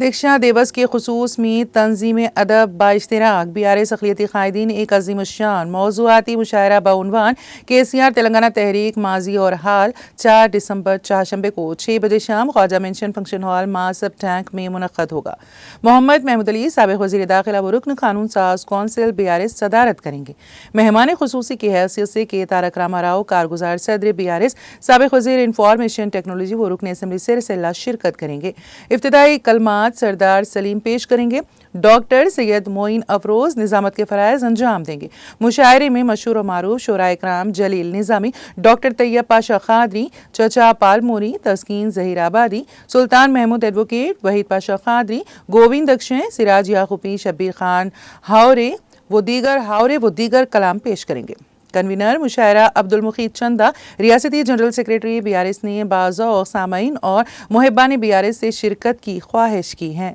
دکشا دیوس کے خصوص میں تنظیم ادب باشتراک BRS اقلیتی قائدین ایک عظیم الشان موضوعاتی مشاعرہ بعنوان KCR تلنگانہ تحریک ماضی اور حال 4 دسمبر چہارشنبے کو 6 بجے شام خواجہ مینشن فنکشن ہال ماسب ٹینک میں منعقد ہوگا۔ محمد محمود علی سابق وزیر داخلہ و رکن قانون ساز کونسل BRS صدارت کریں گے۔ مہمان خصوصی کی حیثیت سے کے تارک راما راؤ کارگزار صدر BRS سابق وزیر انفارمیشن ٹیکنالوجی و رکن اسمبلی سرسلہ شرکت کریں گے۔ ابتدائی کلمات سردار سلیم پیش کریں گے۔ ڈاکٹر سید معین افروز نظامت کے فرائض انجام دیں گے۔ مشاعرے میں مشہور و معروف شعراء کرام جلیل نظامی، ڈاکٹر طیب پاشا قادری، چچا پالموری، تسکین ظہیر آبادی، سلطان محمود ایڈوکیٹ، وحید پاشا قادری، گووند اکشے، سراج یعقوبی، شبیر خان ہاورے و دیگر کلام پیش کریں گے۔ کنوینر مشاعرہ عبدالمقیت چندہ ریاستی جنرل سیکریٹری BRS نے بعض سامعین اور محبان BRS سے شرکت کی خواہش کی ہے۔